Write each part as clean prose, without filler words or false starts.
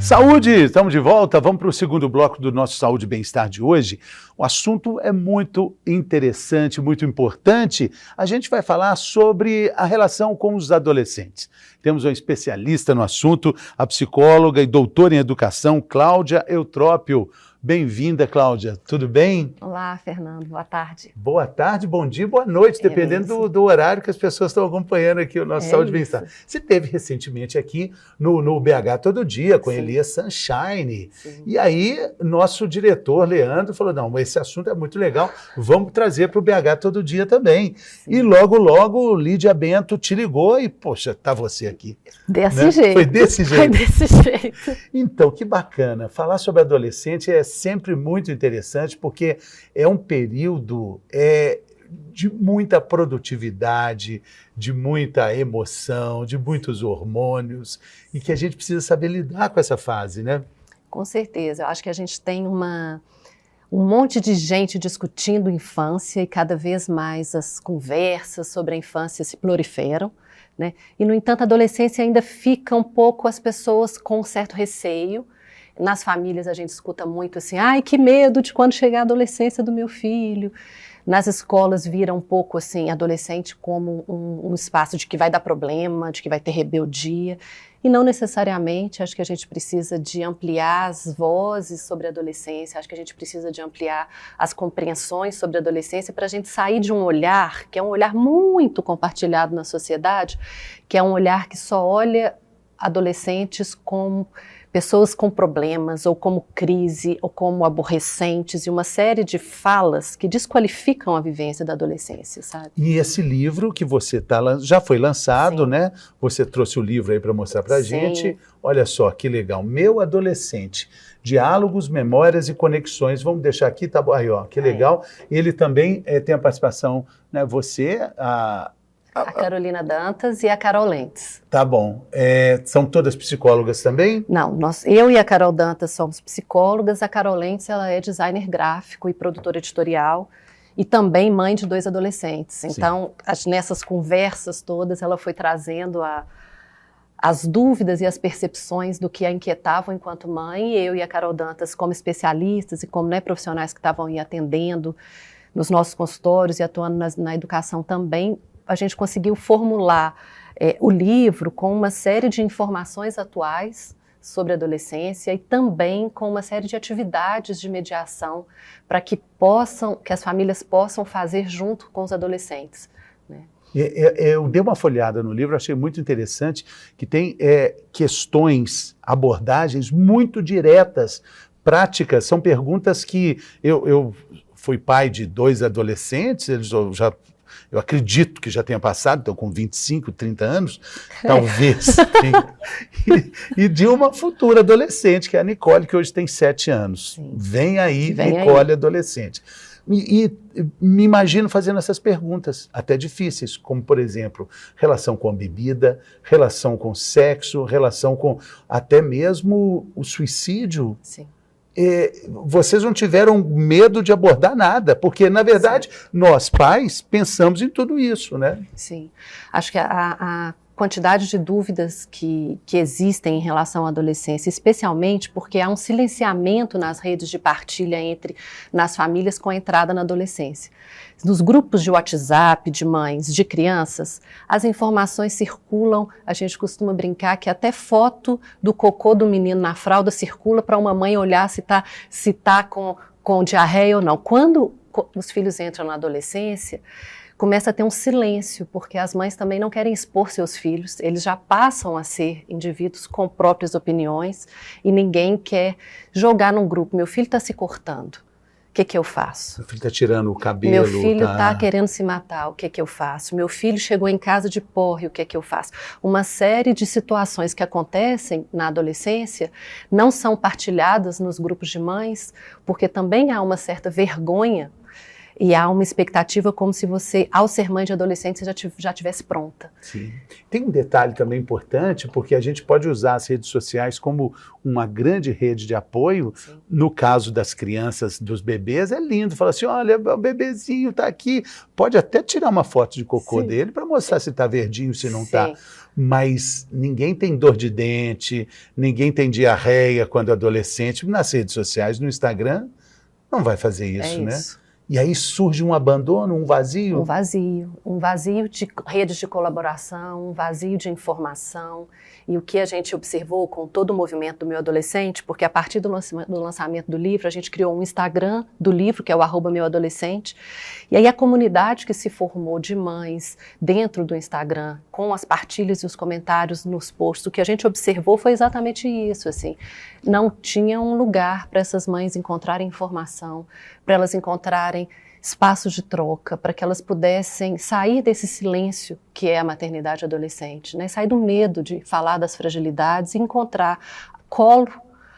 Saúde, estamos de volta, vamos para o segundo bloco do nosso Saúde e Bem-Estar de hoje. O assunto é muito interessante, muito importante. A gente vai falar sobre a relação com os adolescentes. Temos uma especialista no assunto, a psicóloga e doutora em educação, Cláudia Eutrópio. Bem-vinda, Cláudia. Tudo bem? Olá, Fernando. Boa tarde. Boa tarde, bom dia, boa noite, dependendo do horário que as pessoas estão acompanhando aqui o nosso Saúde e Bem-Estar. Você esteve recentemente aqui no BH Todo Dia, com Elias Sunshine. Sim. E aí, nosso diretor, Leandro, falou, não, esse assunto é muito legal, vamos trazer para o BH Todo Dia também. Sim. E logo, Lídia Bento te ligou e, poxa, tá você aqui. Desse jeito. Foi desse jeito. Foi desse jeito. Então, que bacana. Falar sobre adolescente é sempre muito interessante, porque é um período de muita produtividade, de muita emoção, de muitos hormônios, e que a gente precisa saber lidar com essa fase, né? Com certeza. Eu acho que a gente tem um monte de gente discutindo infância e cada vez mais as conversas sobre a infância se proliferam, né? E, no entanto, a adolescência ainda fica um pouco as pessoas com um certo receio. Nas famílias a gente escuta muito assim, ai, que medo de quando chegar a adolescência do meu filho. Nas escolas vira um pouco assim, adolescente como um espaço de que vai dar problema, de que vai ter rebeldia. E não necessariamente, acho que a gente precisa de ampliar as vozes sobre a adolescência, acho que a gente precisa de ampliar as compreensões sobre a adolescência para a gente sair de um olhar, que é um olhar muito compartilhado na sociedade, que é um olhar que só olha adolescentes como pessoas com problemas, ou como crise, ou como aborrecentes, e uma série de falas que desqualificam a vivência da adolescência, sabe? E esse livro que você já foi lançado, sim, né? Você trouxe o livro aí para mostrar para a gente. Olha só, que legal. Meu Adolescente. Diálogos, memórias e conexões. Vamos deixar aqui, tá bom? Aí, ó, que legal. Ele também tem a participação, né? Você, a Carolina Dantas e a Carol Lentz. Tá bom. São todas psicólogas também? Não, eu e a Carol Dantas somos psicólogas, a Carol Lentz ela é designer gráfico e produtora editorial e também mãe de 2 adolescentes. Então, nessas conversas todas, ela foi trazendo as dúvidas e as percepções do que a inquietavam enquanto mãe, e eu e a Carol Dantas como especialistas e como, né, profissionais que estavam aí atendendo nos nossos consultórios e atuando na educação também, a gente conseguiu formular o livro com uma série de informações atuais sobre a adolescência e também com uma série de atividades de mediação para que as famílias possam fazer junto com os adolescentes, né? Eu dei uma folhada no livro, achei muito interessante, que tem questões, abordagens muito diretas, práticas, são perguntas que eu fui pai de 2 adolescentes, eu acredito que já tenha passado, então com 25, 30 anos, talvez tenha. E de uma futura adolescente, que é a Nicole, que hoje tem 7 anos. Sim. Vem aí, Nicole, adolescente. E me imagino fazendo essas perguntas, até difíceis, como, por exemplo, relação com a bebida, relação com o sexo, relação com até mesmo o suicídio. Sim. Vocês não tiveram medo de abordar nada, porque, na verdade, sim, nós, pais, pensamos em tudo isso, né? Sim. Acho que a quantidade de dúvidas que existem em relação à adolescência, especialmente porque há um silenciamento nas redes de partilha nas famílias com a entrada na adolescência. Nos grupos de WhatsApp, de mães, de crianças, as informações circulam, a gente costuma brincar que até foto do cocô do menino na fralda circula para uma mãe olhar se tá com diarreia ou não. Quando os filhos entram na adolescência, começa a ter um silêncio, porque as mães também não querem expor seus filhos, eles já passam a ser indivíduos com próprias opiniões e ninguém quer jogar num grupo, meu filho está se cortando, o que eu faço? Meu filho está tirando o cabelo. Meu filho está querendo se matar, o que eu faço? Meu filho chegou em casa de porre, o que eu faço? Uma série de situações que acontecem na adolescência não são partilhadas nos grupos de mães, porque também há uma certa vergonha e há uma expectativa como se você, ao ser mãe de adolescente, você já estivesse pronta. Sim. Tem um detalhe também importante, porque a gente pode usar as redes sociais como uma grande rede de apoio. Sim. No caso das crianças, dos bebês, é lindo. Fala assim, olha, o bebezinho está aqui. Pode até tirar uma foto de cocô, sim, dele para mostrar se está verdinho, se não está. mas ninguém tem dor de dente, ninguém tem diarreia quando é adolescente. Nas redes sociais, no Instagram, não vai fazer isso, né? E aí surge um abandono, um vazio? Um vazio de redes de colaboração, um vazio de informação. E o que a gente observou com todo o movimento do Meu Adolescente, porque a partir do lançamento do livro, a gente criou um Instagram do livro, que é o @meuadolescente, e aí a comunidade que se formou de mães dentro do Instagram, com as partilhas e os comentários nos posts, o que a gente observou foi exatamente isso, assim, não tinha um lugar para essas mães encontrarem informação, para elas encontrarem espaços de troca, para que elas pudessem sair desse silêncio que é a maternidade adolescente, né? Sair do medo de falar das fragilidades e encontrar colo,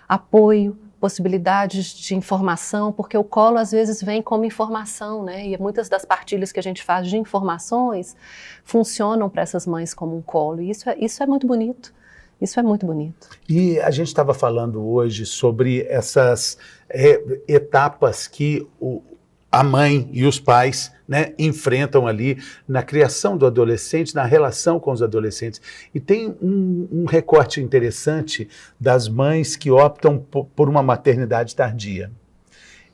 apoio, possibilidades de informação, porque o colo às vezes vem como informação, né? E muitas das partilhas que a gente faz de informações funcionam para essas mães como um colo, e isso é muito bonito. Isso é muito bonito. E a gente estava falando hoje sobre essas etapas que a mãe e os pais, né, enfrentam ali na criação do adolescente, na relação com os adolescentes. E tem um recorte interessante das mães que optam por uma maternidade tardia.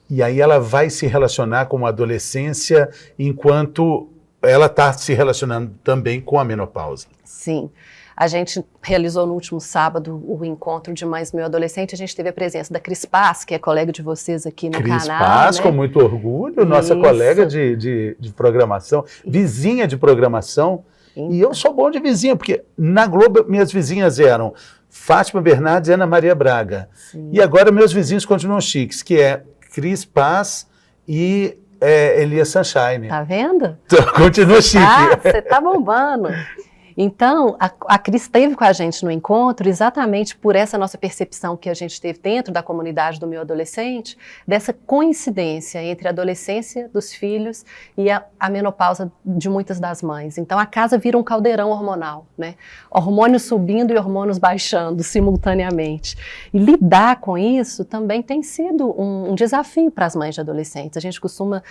E aí ela vai se relacionar com a adolescência enquanto ela está se relacionando também com a menopausa. Sim. A gente realizou no último sábado o encontro de mães Meu Adolescente. A gente teve a presença da Cris Paz, que é colega de vocês aqui no canal. Cris Paz, né? Com muito orgulho, nossa colega de programação, vizinha de programação. Então. E eu sou bom de vizinha, porque na Globo minhas vizinhas eram Fátima Bernardes e Ana Maria Braga. Sim. E agora meus vizinhos continuam chiques, que é Cris Paz e Elias Sunshine. Tá vendo? Então, continua chique. Você tá bombando. Então, a Cris esteve com a gente no encontro exatamente por essa nossa percepção que a gente teve dentro da comunidade do Meu Adolescente, dessa coincidência entre a adolescência dos filhos e a menopausa de muitas das mães. Então, a casa vira um caldeirão hormonal, né? Hormônios subindo e hormônios baixando simultaneamente. E lidar com isso também tem sido um desafio para as mães de adolescentes. A gente costuma...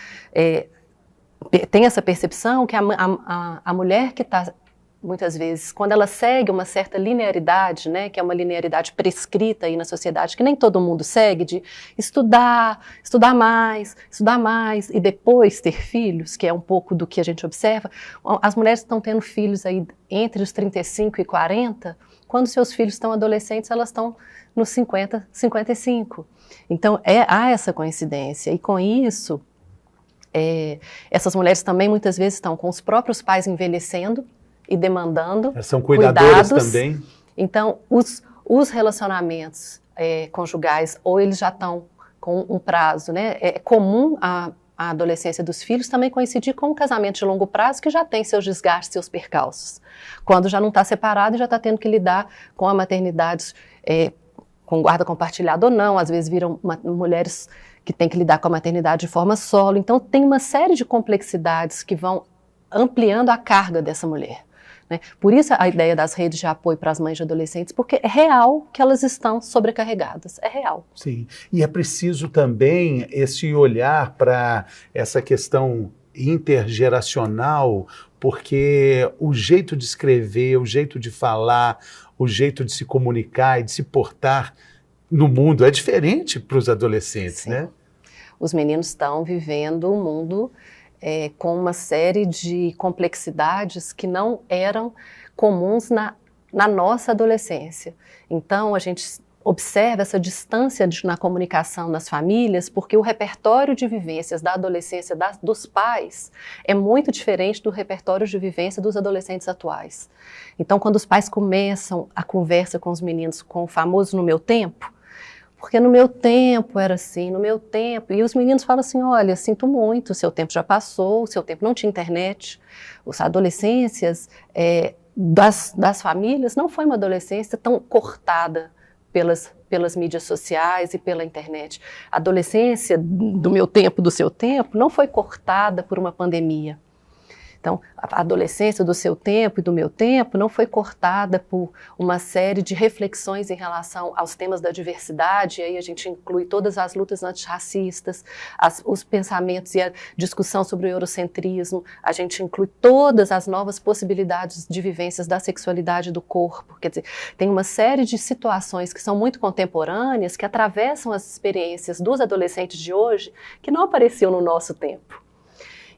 tem essa percepção que a mulher que está... muitas vezes, quando ela segue uma certa linearidade, né, que é uma linearidade prescrita aí na sociedade, que nem todo mundo segue, de estudar mais, e depois ter filhos, que é um pouco do que a gente observa, as mulheres estão tendo filhos aí entre os 35 e 40, quando seus filhos estão adolescentes, elas estão nos 50, 55. Então, há essa coincidência, e com isso, essas mulheres também muitas vezes estão com os próprios pais envelhecendo, e demandando são cuidadoras cuidados. Também. Então, os relacionamentos conjugais, ou eles já estão com um prazo, né? É comum a adolescência dos filhos também coincidir com um casamento de longo prazo que já tem seus desgastes, seus percalços. Quando já não está separado e já está tendo que lidar com a maternidade, com guarda compartilhada ou não, às vezes viram mulheres que têm que lidar com a maternidade de forma solo. Então, tem uma série de complexidades que vão ampliando a carga dessa mulher. Né? Por isso a ideia das redes de apoio para as mães de adolescentes, porque é real que elas estão sobrecarregadas, é real. Sim, e é preciso também esse olhar para essa questão intergeracional, porque o jeito de escrever, o jeito de falar, o jeito de se comunicar e de se portar no mundo é diferente para os adolescentes, Sim. né? Os meninos estão vivendo um mundo com uma série de complexidades que não eram comuns na nossa adolescência. Então, a gente observa essa distância na comunicação nas famílias, porque o repertório de vivências da adolescência dos pais é muito diferente do repertório de vivência dos adolescentes atuais. Então, quando os pais começam a conversa com os meninos com o famoso "no meu tempo", porque no meu tempo era assim, no meu tempo. E os meninos falam assim, olha, sinto muito, o seu tempo já passou, o seu tempo não tinha internet. As adolescências das famílias não foi uma adolescência tão cortada pelas mídias sociais e pela internet. A adolescência do meu tempo, do seu tempo, não foi cortada por uma pandemia. Então, a adolescência do seu tempo e do meu tempo não foi cortada por uma série de reflexões em relação aos temas da diversidade, e aí a gente inclui todas as lutas antirracistas, os pensamentos e a discussão sobre o eurocentrismo, a gente inclui todas as novas possibilidades de vivências da sexualidade do corpo, quer dizer, tem uma série de situações que são muito contemporâneas, que atravessam as experiências dos adolescentes de hoje, que não apareciam no nosso tempo.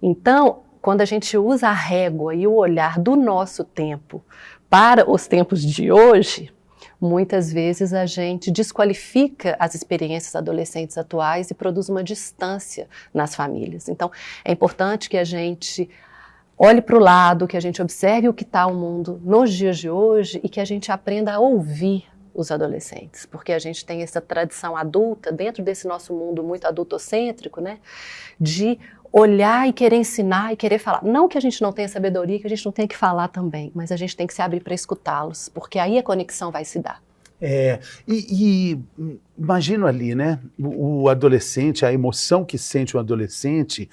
Então, quando a gente usa a régua e o olhar do nosso tempo para os tempos de hoje, muitas vezes a gente desqualifica as experiências adolescentes atuais e produz uma distância nas famílias. Então, é importante que a gente olhe para o lado, que a gente observe o que está o mundo nos dias de hoje e que a gente aprenda a ouvir os adolescentes, porque a gente tem essa tradição adulta, dentro desse nosso mundo muito adultocêntrico, né, de olhar e querer ensinar e querer falar. Não que a gente não tenha sabedoria, que a gente não tenha que falar também, mas a gente tem que se abrir para escutá-los, porque aí a conexão vai se dar. Imagino ali, né, o adolescente, a emoção que sente o adolescente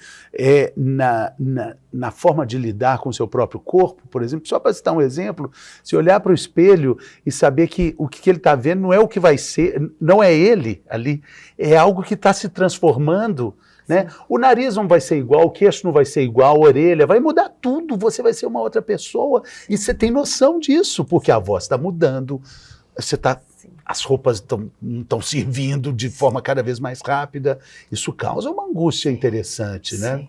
na forma de lidar com o seu próprio corpo, por exemplo, só para citar um exemplo, se olhar para o espelho e saber que o que ele está vendo não é o que vai ser, não é ele ali, é algo que está se transformando, né? O nariz não vai ser igual, o queixo não vai ser igual, a orelha, vai mudar tudo, você vai ser uma outra pessoa e você tem noção disso, porque a voz está mudando, as roupas estão servindo de forma cada vez mais rápida, isso causa uma angústia interessante, né? Sim.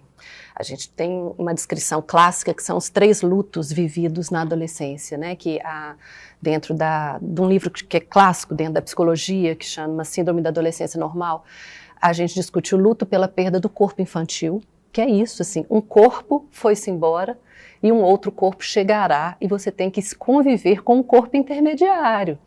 A gente tem uma descrição clássica que são os 3 lutos vividos na adolescência, né? Que dentro de um livro que é clássico dentro da psicologia, que chama Síndrome da Adolescência Normal, a gente discute o luto pela perda do corpo infantil, que é isso, assim, um corpo foi-se embora e um outro corpo chegará e você tem que conviver com um corpo intermediário.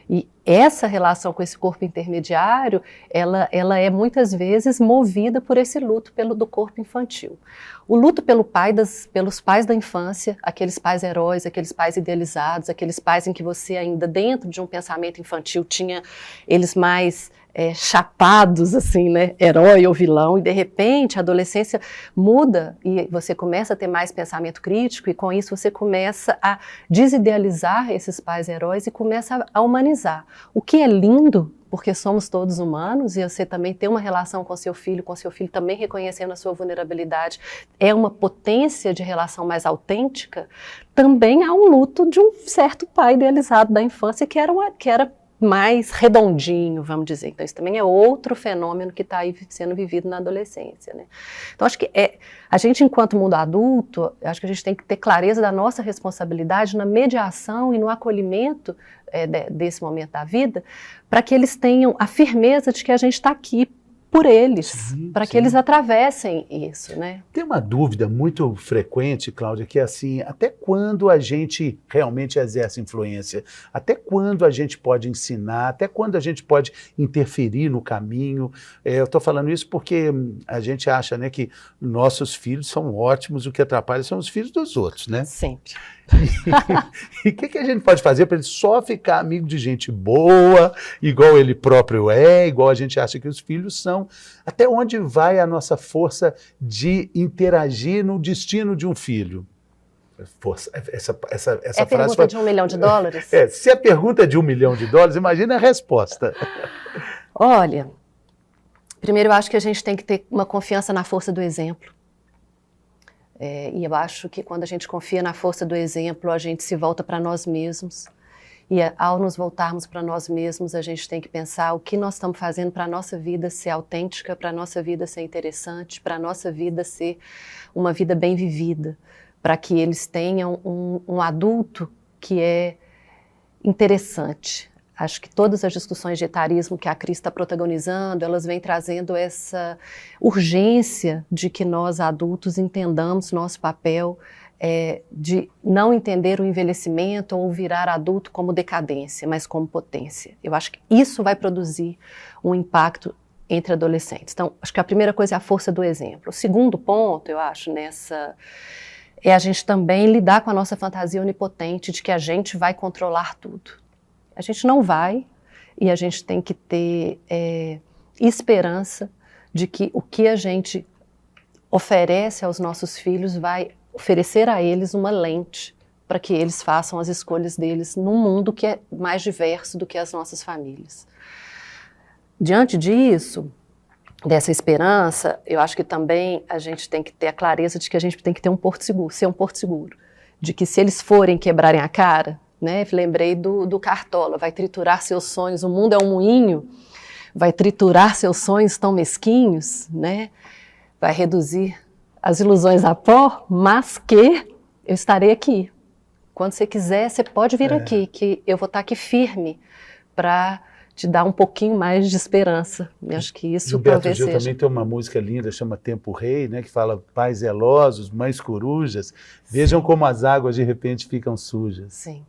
E essa relação com esse corpo intermediário, ela é muitas vezes movida por esse luto do corpo infantil. O luto pelos pais da infância, aqueles pais heróis, aqueles pais idealizados, aqueles pais em que você ainda dentro de um pensamento infantil tinha eles mais chapados, assim, né, herói ou vilão, e de repente a adolescência muda e você começa a ter mais pensamento crítico e com isso você começa a desidealizar esses pais heróis e começa a humanizar. O que é lindo, porque somos todos humanos e você também tem uma relação com seu filho também reconhecendo a sua vulnerabilidade, é uma potência de relação mais autêntica, também há um luto de um certo pai idealizado da infância que era mais redondinho, vamos dizer. Então isso também é outro fenômeno que está aí sendo vivido na adolescência, né? Então acho que a gente enquanto mundo adulto, acho que a gente tem que ter clareza da nossa responsabilidade na mediação e no acolhimento desse momento da vida, para que eles tenham a firmeza de que a gente está aqui por eles, para que eles atravessem isso, né? Tem uma dúvida muito frequente, Cláudia, que é assim, até quando a gente realmente exerce influência? Até quando a gente pode ensinar? Até quando a gente pode interferir no caminho? Eu estou falando isso porque a gente acha, né, que nossos filhos são ótimos, o que atrapalha são os filhos dos outros, né? Sempre. E o que a gente pode fazer para ele só ficar amigo de gente boa, igual ele próprio igual a gente acha que os filhos são? Até onde vai a nossa força de interagir no destino de um filho? Essa frase pergunta de $1 milhão? Se a pergunta é de $1 milhão, imagina a resposta. Olha, primeiro eu acho que a gente tem que ter uma confiança na força do exemplo. E eu acho que quando a gente confia na força do exemplo, a gente se volta para nós mesmos. E ao nos voltarmos para nós mesmos, a gente tem que pensar o que nós estamos fazendo para a nossa vida ser autêntica, para a nossa vida ser interessante, para a nossa vida ser uma vida bem vivida, para que eles tenham um adulto que é interessante. Acho que todas as discussões de etarismo que a Cris está protagonizando, elas vêm trazendo essa urgência de que nós adultos entendamos nosso papel, de não entender o envelhecimento ou virar adulto como decadência, mas como potência. Eu acho que isso vai produzir um impacto entre adolescentes. Então, acho que a primeira coisa é a força do exemplo. O segundo ponto, eu acho, é a gente também lidar com a nossa fantasia onipotente de que a gente vai controlar tudo. A gente não vai, e a gente tem que ter esperança de que o que a gente oferece aos nossos filhos vai oferecer a eles uma lente para que eles façam as escolhas deles num mundo que é mais diverso do que as nossas famílias. Diante disso, dessa esperança, eu acho que também a gente tem que ter a clareza de que a gente tem que ter um porto seguro, ser um porto seguro. De que se eles forem quebrarem a cara, né, lembrei do Cartola, vai triturar seus sonhos, o mundo é um moinho, vai triturar seus sonhos tão mesquinhos, né, vai reduzir as ilusões a pó, mas que eu estarei aqui. Quando você quiser, você pode vir aqui, que eu vou estar aqui firme para te dar um pouquinho mais de esperança. Eu acho que isso talvez seja. Também tem uma música linda, chama Tempo Rei, né, que fala: pais zelosos, mães corujas, vejam como as águas de repente ficam sujas. Sim.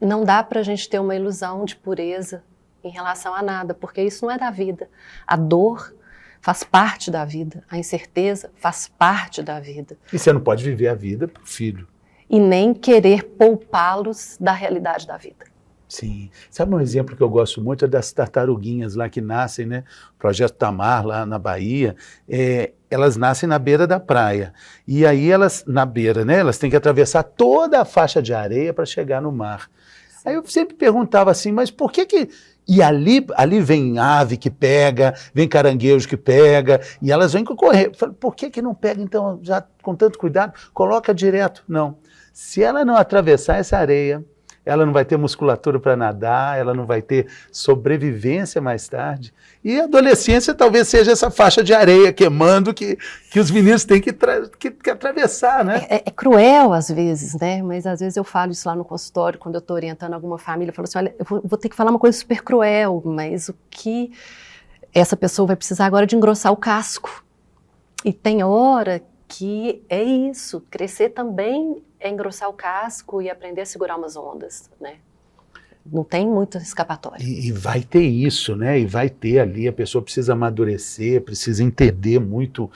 Não dá para a gente ter uma ilusão de pureza em relação a nada, porque isso não é da vida. A dor faz parte da vida, a incerteza faz parte da vida. E você não pode viver a vida para o filho. E nem querer poupá-los da realidade da vida. Sim. Sabe um exemplo que eu gosto muito? É das tartaruguinhas lá que nascem, né? Projeto Tamar, lá na Bahia. Elas nascem na beira da praia. E aí elas, na beira, né? Elas têm que atravessar toda a faixa de areia para chegar no mar. Sim. Aí eu sempre perguntava assim, mas por que... E ali vem ave que pega, vem caranguejo que pega, e elas vêm correr. Por que não pega, então, já com tanto cuidado? Coloca direto. Não. Se ela não atravessar essa areia, ela não vai ter musculatura para nadar, ela não vai ter sobrevivência mais tarde. E a adolescência talvez seja essa faixa de areia queimando que os meninos têm que atravessar, né? É cruel às vezes, né? Mas às vezes eu falo isso lá no consultório, quando eu estou orientando alguma família, eu falo assim, olha, eu vou ter que falar uma coisa super cruel, mas o que essa pessoa vai precisar agora de engrossar o casco. E tem hora que é isso, crescer também é engrossar o casco e aprender a segurar umas ondas, né? Não tem muita escapatória. E vai ter isso, né? E vai ter ali, a pessoa precisa amadurecer, precisa entender muito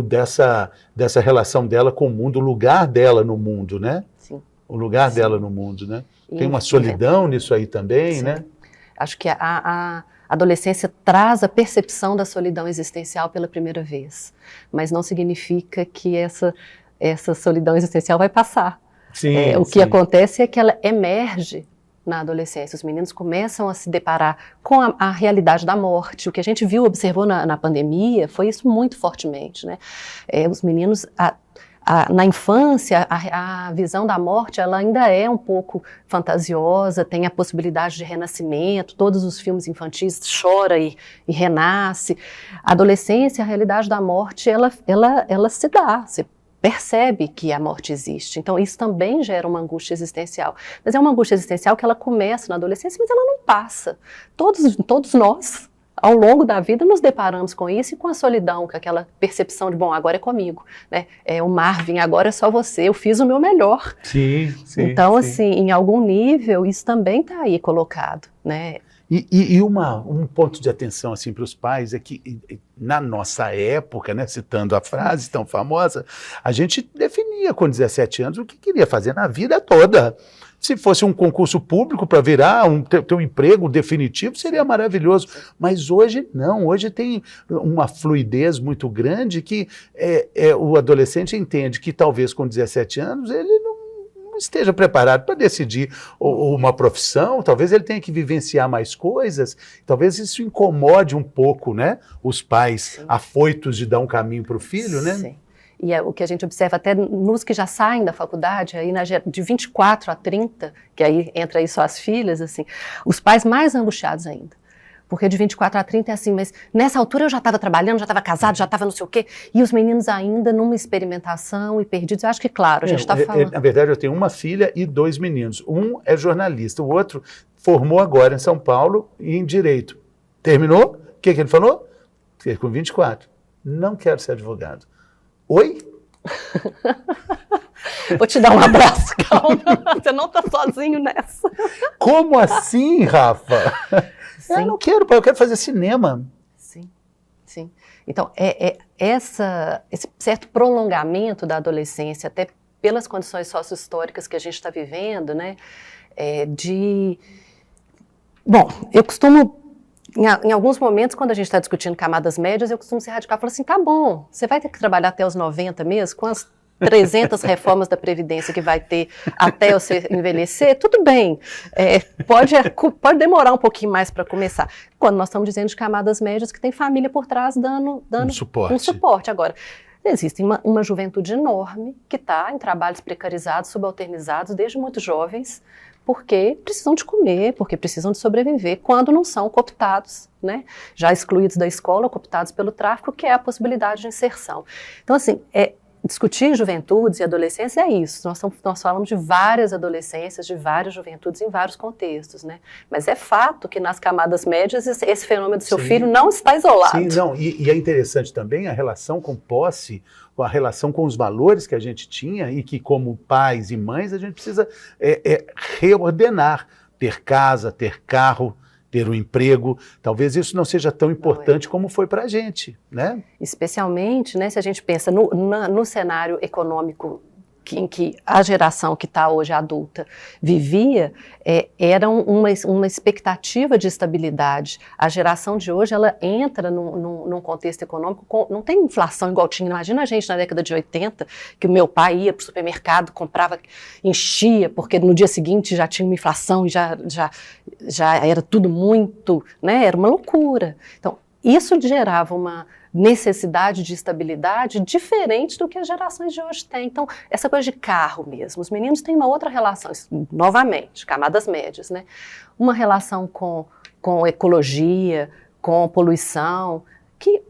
dessa relação dela com o mundo, o lugar dela no mundo, né? Sim. O lugar dela no mundo, né? Tem uma solidão nisso aí também, sim, né? Acho que a adolescência traz a percepção da solidão existencial pela primeira vez, mas não significa que essa solidão existencial vai passar. Sim, o que acontece é que ela emerge na adolescência. Os meninos começam a se deparar com a realidade da morte. O que a gente observou na pandemia foi isso muito fortemente, né? Os meninos, na infância, a visão da morte ela ainda é um pouco fantasiosa, tem a possibilidade de renascimento, todos os filmes infantis chora e renasce. A adolescência, a realidade da morte, ela se dá, você percebe que a morte existe. Então, isso também gera uma angústia existencial. Mas é uma angústia existencial que ela começa na adolescência, mas ela não passa. Todos nós, ao longo da vida, nos deparamos com isso e com a solidão, com aquela percepção de, bom, agora é comigo, né? O Marvin, agora é só você, eu fiz o meu melhor. Sim, sim. Então, sim. assim, em algum nível, isso também está aí colocado, né? E um ponto de atenção assim, para os pais é que, na nossa época, né, citando a frase tão famosa, a gente definia com 17 anos o que queria fazer na vida toda. Se fosse um concurso público para virar ter um emprego definitivo, seria maravilhoso. Mas hoje não, hoje tem uma fluidez muito grande que o adolescente entende que talvez com 17 anos ele não esteja preparado para decidir uma profissão, talvez ele tenha que vivenciar mais coisas, talvez isso incomode um pouco, né, os pais Sim. afoitos de dar um caminho para o filho, né? Sim. E o que a gente observa até nos que já saem da faculdade, aí de 24 a 30, que aí entra aí só as filhas, assim, os pais mais angustiados ainda. Porque de 24 a 30 é assim, mas nessa altura eu já estava trabalhando, já estava casado, já estava não sei o quê, e os meninos ainda numa experimentação e perdidos. Eu acho que, claro, a gente está falando... Na verdade, eu tenho uma filha e 2 meninos. Um é jornalista, o outro formou agora em São Paulo em Direito. Terminou? O que ele falou? Com 24. Não quero ser advogado. Oi? Vou te dar um abraço, calma. Você não está sozinho nessa. Como assim, Rafa? Sim. Eu não quero, pai, eu quero fazer cinema. Sim, sim. Então, esse certo prolongamento da adolescência, até pelas condições sócio-históricas que a gente está vivendo, né, Bom, eu costumo, em alguns momentos, quando a gente está discutindo camadas médias, eu costumo ser radical e falar assim, tá bom, você vai ter que trabalhar até os 90 mesmo, com as 300 reformas da Previdência que vai ter até você envelhecer, tudo bem, pode demorar um pouquinho mais para começar. Quando nós estamos dizendo de camadas médias que tem família por trás dando um suporte. Agora, existe uma juventude enorme que está em trabalhos precarizados, subalternizados, desde muito jovens, porque precisam de comer, porque precisam de sobreviver, quando não são cooptados, né? Já excluídos da escola, cooptados pelo tráfico, que é a possibilidade de inserção. Então, assim, discutir juventudes e adolescência é isso. Nós falamos de várias adolescências, de várias juventudes em vários contextos, né? Mas é fato que nas camadas médias esse fenômeno do seu filho não está isolado. Sim, não. E é interessante também a relação com posse, a relação com os valores que a gente tinha e que, como pais e mães, a gente precisa reordenar. Ter casa, ter carro, ter um emprego. Talvez isso não seja tão importante como foi para a gente, né? Especialmente, né, se a gente pensa no cenário econômico em que a geração que está hoje adulta vivia, era uma expectativa de estabilidade. A geração de hoje, ela entra num contexto econômico, não tem inflação igual tinha. Imagina a gente na década de 80, que o meu pai ia para o supermercado, comprava, enchia, porque no dia seguinte já tinha uma inflação e já era tudo muito, né, era uma loucura. Então, isso gerava uma necessidade de estabilidade diferente do que as gerações de hoje têm. Então, essa coisa de carro mesmo, os meninos têm uma outra relação, novamente, camadas médias, né? Uma relação com ecologia, com poluição, que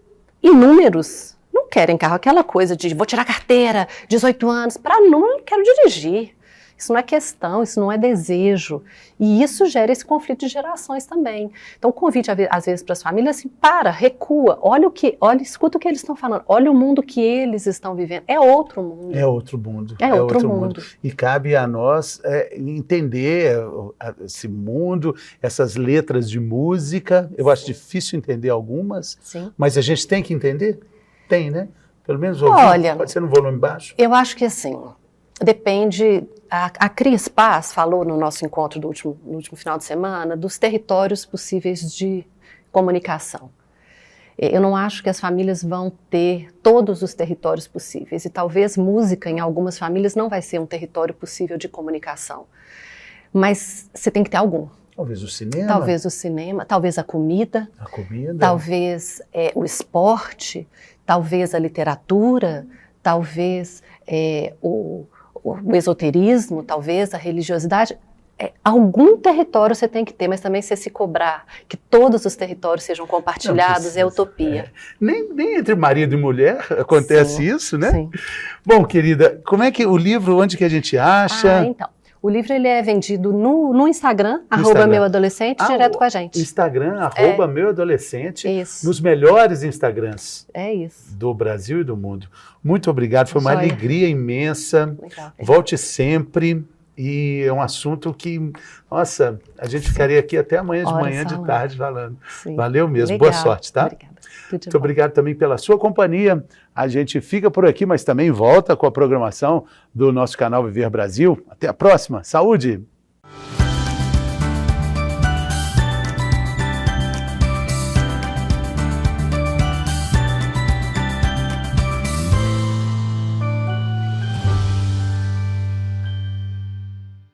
inúmeros não querem carro. Aquela coisa de vou tirar carteira, 18 anos, não quero dirigir. Isso não é questão, isso não é desejo. E isso gera esse conflito de gerações também. Então, o convite, às vezes, para as famílias, assim, recua, escuta o que eles estão falando, olha o mundo que eles estão vivendo. É outro mundo. É outro mundo. É outro mundo. E cabe a nós entender esse mundo, essas letras de música. Eu acho difícil entender algumas, sim, mas a gente tem que entender? Tem, né? Pelo menos ouvir. Olha, pode ser no volume baixo? Eu acho que assim, depende. A Cris Paz falou no nosso encontro no último final de semana dos territórios possíveis de comunicação. Eu não acho que as famílias vão ter todos os territórios possíveis, e talvez música em algumas famílias não vai ser um território possível de comunicação. Mas você tem que ter algum. Talvez o cinema. Talvez o cinema, talvez a comida. A comida. Talvez o esporte, talvez a literatura, talvez o esoterismo, talvez a religiosidade. Algum território você tem que ter, mas também você se cobrar que todos os territórios sejam compartilhados é utopia. Nem entre marido e mulher acontece isso, né? Sim. Bom, querida, como é que o livro, onde que a gente acha? Então, o livro ele é vendido no Instagram, @meuadolescente, direto com a gente. Instagram, @meuadolescente, isso, nos melhores Instagrams isso, do Brasil e do mundo. Muito obrigado, foi uma alegria imensa. Legal. Volte sempre. E é um assunto que, nossa, a gente ficaria aqui até amanhã de manhã, de tarde falando. Sim. Valeu mesmo, Legal. Boa sorte, tá? Obrigada. Muito obrigado também pela sua companhia. A gente fica por aqui, mas também volta com a programação do nosso canal Viver Brasil. Até a próxima. Saúde!